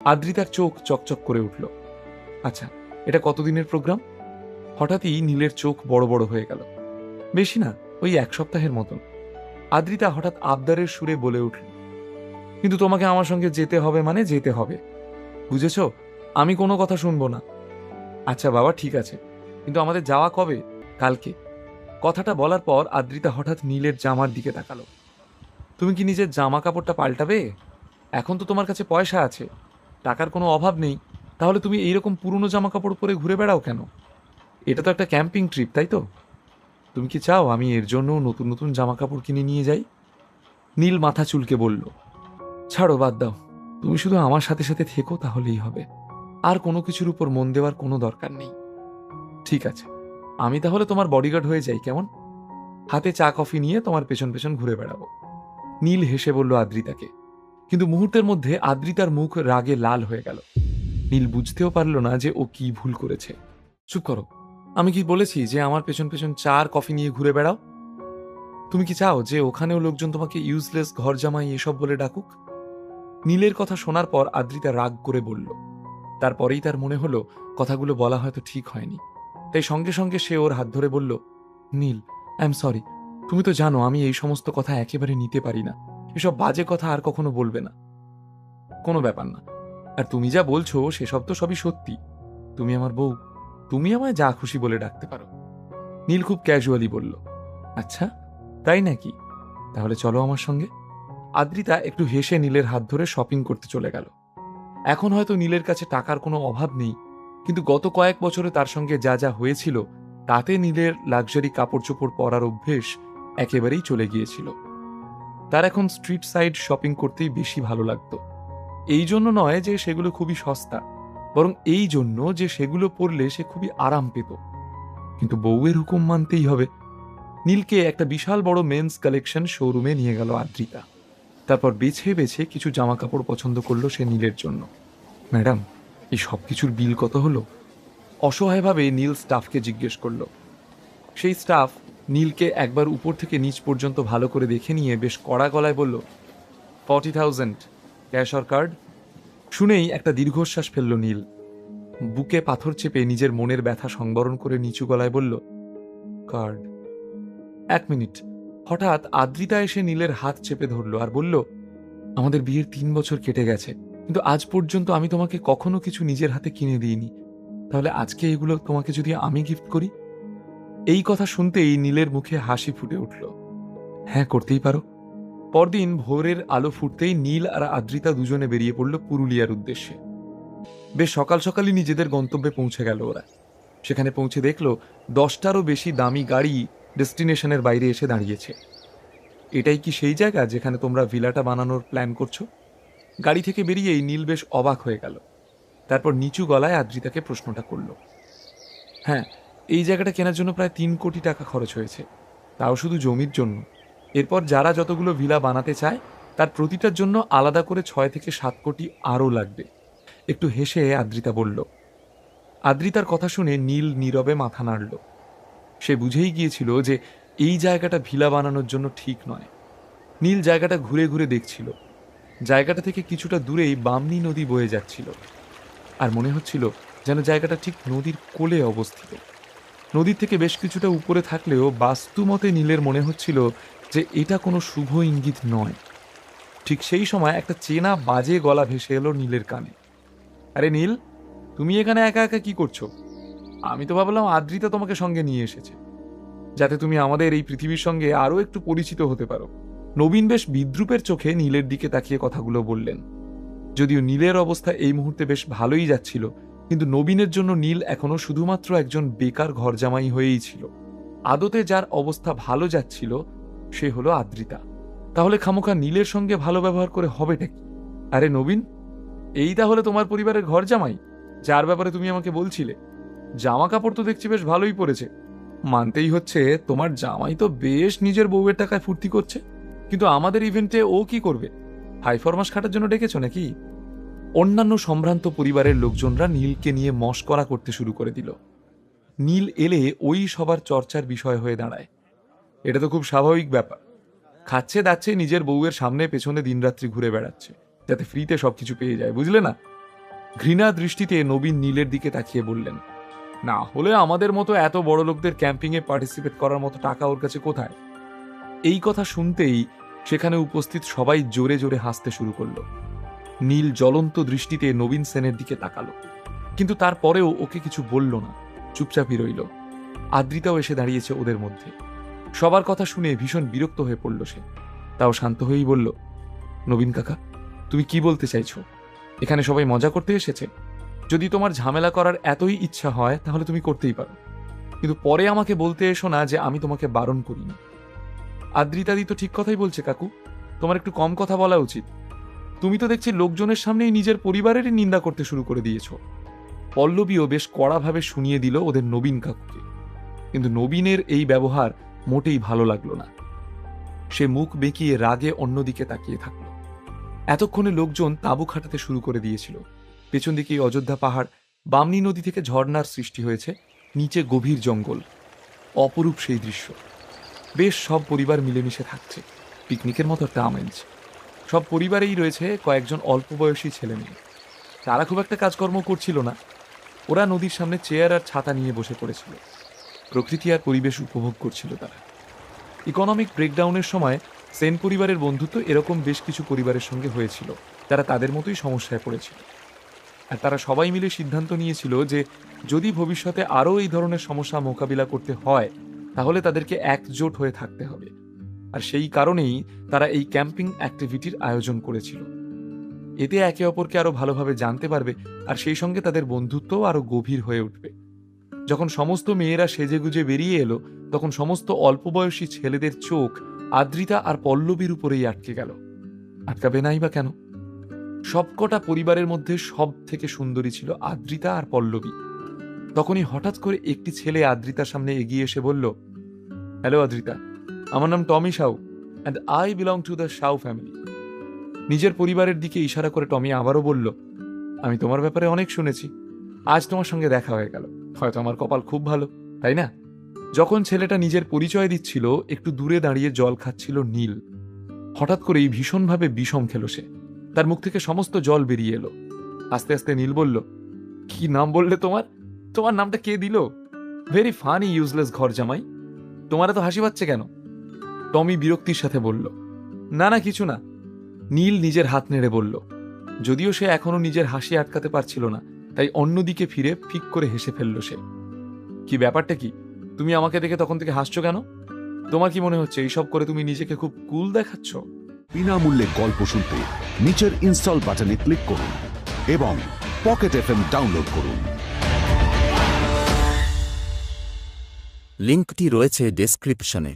আদ্রিতার চোখ চকচক করে উঠল। আচ্ছা, এটা কতদিনের প্রোগ্রাম? হঠাৎই নীলের চোখ বড় বড় হয়ে গেল। বেশি না, ওই 1 সপ্তাহের মতন। আদ্রিতা হঠাৎ আবদারের সুরে বলে উঠল, কিন্তু তোমাকে আমার সঙ্গে যেতে হবে মানে যেতে হবে, বুঝেছ? আমি কোনো কথা শুনবো না। আচ্ছা বাবা, ঠিক আছে, কিন্তু আমাদের যাওয়া কবে? কালকে। কথাটা বলার পর আদ্রিতা হঠাৎ নীলের জামার দিকে তাকালো। তুমি কি নিজের জামা কাপড়টা পাল্টাবে? এখন তো তোমার কাছে পয়সা আছে, টাকার কোনো অভাব নেই, তাহলে তুমি এইরকম পুরনো জামা কাপড় পরে ঘুরে বেড়াও কেন? এটা তো একটা ক্যাম্পিং ট্রিপ, তাই তো? তুমি কি চাও আমি এর জন্য নতুন নতুন জামা কাপড় কিনে নিয়ে যাই? নীল মাথা চুলকে বলল, ছাড়ো, বাদ দাও, তুমি শুধু আমার সাথে সাথে থেকো, তাহলেই হবে। আর কোনো কিছুর উপর মন দেওয়ার কোনো দরকার নেই। ঠিক আছে, আমি তাহলে তোমার বডিগার্ড হয়ে যাই, কেমন? হাতে চা কফি নিয়ে তোমার পেছন পেছন ঘুরে বেড়াবো। নীল হেসে বলল আদ্রিতাকে, কিন্তু মুহূর্তের মধ্যে আদ্রিতার মুখ রাগে লাল হয়ে গেল। নীল বুঝতেও পারল না যে ও কি ভুল করেছে। চুপ করো, আমি কি বলেছি যে আমার পেছন পেছন চা আর কফি নিয়ে ঘুরে বেড়াও? তুমি কি চাও যে ওখানেও লোকজন তোমাকে ইউজলেস ঘর জামাই এসব বলে ডাকুক? নীলের কথা শোনার পর আদ্রিতা রাগ করে বলল। তারপরেই তার মনে হলো কথাগুলো বলা হয়তো ঠিক হয়নি, তাই সঙ্গে সঙ্গে সে ওর হাত ধরে বলল, নীল, আই এম সরি, তুমি তো জানো আমি এই সমস্ত কথা একেবারে নিতে পারি না। এসব বাজে কথা আর কখনো বলবে না। কোনো ব্যাপার না, আর তুমি যা বলছো সেসব তো সবই সত্যি। তুমি আমার বউ, তুমি আমায় যা খুশি বলে ডাকতে পারো। নীল খুব ক্যাজুয়ালি বলল, আচ্ছা তাই নাকি? তাহলে চলো আমার সঙ্গে। আদ্রিতা একটু হেসে নীলের হাত ধরে শপিং করতে চলে গেল। এখন হয়তো নীলের কাছে টাকার কোনো অভাব নেই, কিন্তু গত কয়েক বছরে তার সঙ্গে যা যা হয়েছিল তাতে নীলের লাক্সারি কাপড় চোপড় পরার অভ্যেস একেবারেই চলে গিয়েছিল। তার এখন স্ট্রিট সাইড শপিং করতেই বেশি ভালো লাগতো। এই জন্য নয় যে সেগুলো খুবই সস্তা, বরং এই জন্য যে সেগুলো পরলে সে খুবই আরাম পেত। কিন্তু বউয়ের হুকুম মানতেই হবে। নীলকে একটা বিশাল বড় মেন্স কালেকশন শোরুমে নিয়ে গেল আদ্রিতা। তারপর বেছে বেছে কিছু জামা কাপড় পছন্দ করলো সে নীলের জন্য। ম্যাডাম, এই সব কিছুর বিল কত হলো? অসহায়ভাবে নীল স্টাফকে জিজ্ঞেস করলো। সেই স্টাফ নীলকে একবার উপর থেকে নিচ পর্যন্ত ভালো করে দেখে নিয়ে বেশ কড়া গলায় বলল, 40,000, ক্যাশ অর কার্ড? শুনেই একটা দীর্ঘশ্বাস ফেলল নীল। বুকে পাথর চেপে নিজের মনের ব্যথা সংবরণ করে নিচু গলায় বলল, কার্ড। 1 মিনিট। হঠাৎ আদ্রিতা এসে নীলের হাত চেপে ধরল আর বলল, আমাদের বিয়ের 3 বছর কেটে গেছে, কিন্তু আজ পর্যন্ত আমি তোমাকে কখনো কিছু নিজের হাতে কিনে দিইনি, তাহলে আজকে এগুলো তোমাকে যদি আমি গিফট করি? এই কথা শুনতেই নীলের মুখে হাসি ফুটে উঠল। হ্যাঁ, করতেই পারো। পরদিন ভোরের আলো ফুটতেই নীল আর আদ্রিতা দুজনে বেরিয়ে পড়ল পুরুলিয়ার উদ্দেশ্যে। বেশ সকাল সকালই নিজেদের গন্তব্যে পৌঁছে গেল ওরা। সেখানে পৌঁছে দেখল 10টারও বেশি দামি গাড়ি ডেস্টিনেশনের বাইরে এসে দাঁড়িয়েছে। এটাই কি সেই জায়গা যেখানে তোমরা ভিলাটা বানানোর প্ল্যান করছো? গাড়ি থেকে বেরিয়েই নীল বেশ অবাক হয়ে গেল। তারপর নিচু গলায় আদ্রিতাকে প্রশ্নটা করল। হ্যাঁ, এই জায়গাটা কেনার জন্য প্রায় 3 কোটি টাকা খরচ হয়েছে, তাও শুধু জমির জন্য। এরপর যারা যতগুলো ভিলা বানাতে চায় তার প্রতিটার জন্য আলাদা করে 6 থেকে 7 কোটি আরও লাগবে। একটু হেসে আদ্রিতা বলল। আদ্রিতার কথা শুনে নীল নীরবে মাথা নাড়ল। সে বুঝেই গিয়েছিল যে এই জায়গাটা ভিলা বানানোর জন্য ঠিক নয়। নীল জায়গাটা ঘুরে ঘুরে দেখছিল। জায়গাটা থেকে কিছুটা দূরেই বামনী নদী বয়ে যাচ্ছিল, আর মনে হচ্ছিল যেন জায়গাটা ঠিক নদীর কোলে অবস্থিত। নদীর থেকে বেশ কিছুটা উপরে থাকলেও বাস্তুমতে নীলের মনে হচ্ছিল যে এটা কোনো শুভ ইঙ্গিত নয়। ঠিক সেই সময় একটা চেনা বাজে গলা ভেসে এলো নীলের কানে। আরে নীল, তুমি এখানে একা একা কি করছো? আমি তো ভাবলাম আদ্রিতা তোমাকে সঙ্গে নিয়ে এসেছে, যাতে তুমি আমাদের এই পৃথিবীর সঙ্গে আরো একটু পরিচিত হতে পারো। নবীন বেশ বিদ্রুপের চোখে নীলের দিকে তাকিয়ে কথাগুলো বললেন। যদিও নীলের অবস্থা এই মুহূর্তে বেশ ভালোই যাচ্ছিল, কিন্তু নবীনের জন্য নীল এখনো শুধুমাত্র একজন বেকার ঘরজামাই হয়েই ছিল। আদতে যার অবস্থা ভালো যাচ্ছিল সে হলো আদ্রিতা। তাহলে খামোখা নীলের সঙ্গে ভালো ব্যবহার করে হবেটা কি? আরে নবীন, এই তাহলে তোমার পরিবারের ঘরজামাই, যার ব্যাপারে তুমি আমাকে বলছিলে? জামা কাপড় তো দেখছি বেশ ভালোই পড়েছে। মানতেই হচ্ছে তোমার জামাই তো বেশ নিজের বউয়ের টাকায় ফুর্তি করছে, কিন্তু আমাদের ইভেন্টে ও কি করবে? হাই ফরমাস খাটার জন্য ডেকেছো নাকি? অন্যান্য সম্ভ্রান্ত পরিবারের লোকজনরা নীলকে নিয়ে মশকরা করতে শুরু করে দিল। নীল এলে ওই সবার চর্চার বিষয় হয়ে দাঁড়ায়। এটা তো খুব স্বাভাবিক ব্যাপার। খাচ্ছে দাচ্ছে নিজের বউয়ের সামনে পেছনে দিনরাত্রি ঘুরে বেড়াচ্ছে, যাতে ফ্রিতে সবকিছু পেয়ে যায়, বুঝলে না? ঘৃণা দৃষ্টিতে নবীন নীলের দিকে তাকিয়ে বললেন, না হলে আমাদের মতো এত বড় লোকদের ক্যাম্পিংয়ে পার্টিসিপেট করার মতো টাকা ওর কাছে কোথায়? এই কথা শুনতেই সেখানে উপস্থিত সবাই জোরে জোরে হাসতে শুরু করলো। নীল জ্বলন্ত দৃষ্টিতে নবীন সেনের দিকে তাকালো, কিন্তু তারপরেও ওকে কিছু বলল না, চুপচাপই রইল। আদ্রিতাও এসে দাঁড়িয়েছে ওদের মধ্যে। সবার কথা শুনে ভীষণ বিরক্ত হয়ে পড়ল সে, তাও শান্ত হয়েই বলল, নবীন কাকা, তুমি কি বলতে চাইছো? এখানে সবাই মজা করতে এসেছে। যদি তোমার ঝামেলা করার এতই ইচ্ছা হয় তাহলে তুমি করতেই পারো, কিন্তু পরে আমাকে বলতে এসো না যে আমি তোমাকে বারণ করিনি। আদ্রিতাদি তো ঠিক কথাই বলছে কাকু, তোমার একটু কম কথা বলা উচিত। তুমি তো দেখছি লোকজনের সামনেই নিজের পরিবারেরই নিন্দা করতে শুরু করে দিয়েছ। পল্লবীও বেশ কড়াভাবে শুনিয়ে দিল ওদের নবীন কাকুকে, কিন্তু নবীনের এই ব্যবহার মোটেই ভালো লাগলো না। সে মুখ বেঁকিয়ে রাগে অন্যদিকে তাকিয়ে থাকল। এতক্ষণে লোকজন তাঁবু খাটাতে শুরু করে দিয়েছিল। পেছন দিকে অযোধ্যা পাহাড়, বামনী নদী থেকে ঝর্ণার সৃষ্টি হয়েছে, নিচে গভীর জঙ্গল। অপরূপ সেই দৃশ্য। বেশ সব পরিবার মিলেমিশে থাকছে, পিকনিকের মতো একটা আমেজ। সব পরিবারেই রয়েছে কয়েকজন অল্প বয়সী ছেলে মেয়ে। তারা খুব একটা কাজকর্ম করছিল না, ওরা নদীর সামনে চেয়ার আর ছাতা নিয়ে বসে পড়েছিল। প্রকৃতি আর পরিবেশ উপভোগ করছিল তারা। ইকোনমিক ব্রেকডাউনের সময় সেন পরিবারের বন্ধুত্ব এরকম বেশ কিছু পরিবারের সঙ্গে হয়েছিল, যারা তাদের মতোই সমস্যায় পড়েছিল। আর তারা সবাই মিলে সিদ্ধান্ত নিয়েছিল যে যদি ভবিষ্যতে আরও এই ধরনের সমস্যা মোকাবিলা করতে হয় তাহলে তাদেরকে একজোট হয়ে থাকতে হবে। আর সেই কারণেই তারা এই ক্যাম্পিং অ্যাক্টিভিটির আয়োজন করেছিল। এতে একে অপরকে আরো ভালোভাবে জানতে পারবে, আর সেই সঙ্গে তাদের বন্ধুত্বও আরো গভীর হয়ে উঠবে। যখন সমস্ত মেয়েরা সেজেগুজে বেরিয়ে এলো, তখন সমস্ত অল্প বয়সী ছেলেদের চোখ আদ্রিতা আর পল্লবীর উপরেই আটকে গেল। আটকাবে নাই বা কেন? সবকটা পরিবারের মধ্যে সব থেকে সুন্দরী ছিল আদ্রিতা আর পল্লবী। তখনই হঠাৎ করে একটি ছেলে আদ্রিতার সামনে এগিয়ে এসে বলল, হ্যালো আদ্রিতা, আমার নাম Tommy Sau and I belong to the Sau family. নিজের পরিবারের দিকে ইশারা করে টমি আবারও বলল, আমি তোমার ব্যাপারে অনেক শুনেছি, আজ তোমার সঙ্গে দেখা হয়ে গেল। হয়তো আমার কপাল খুব ভালো, তাই না? যখন ছেলেটা নিজের পরিচয় দিচ্ছিল, একটু দূরে দাঁড়িয়ে জল খাচ্ছিল নীল। হঠাৎ করেই ভীষণভাবে বিষম খেল সে। তার মুখ থেকে সমস্ত জল বেরিয়ে এলো। আস্তে আস্তে নীল বলল, কি নাম বললে তোমার? তোমার নামটা কে দিল? ভেরি ফানি ইউজলেস ঘর জামাই। তোমার এত হাসি পাচ্ছে কেন? টমি বিরক্তির সাথে বলল, না না কিছু না। নীল নিজের হাত নেড়ে বলল, যদিও সে এখনো নিজের হাসি আটকাতে পারছিল না, তাই অন্যদিকে ফিরে ফিক করে হেসে ফেলল সে। কি ব্যাপারটা কি? তুমি আমাকে দেখে তখন থেকে হাসছো কেন? তোমার কি মনে হচ্ছে এইসব করে তুমি নিজেকে খুব কুল দেখাচ্ছ? বিনামূল্যে গল্প শুনতে নিচের ইনস্টল বাটনে ক্লিক করুন এবং পকেট এফএম ডাউনলোড করুন। লিঙ্কটি রয়েছে ডেসক্রিপশনে।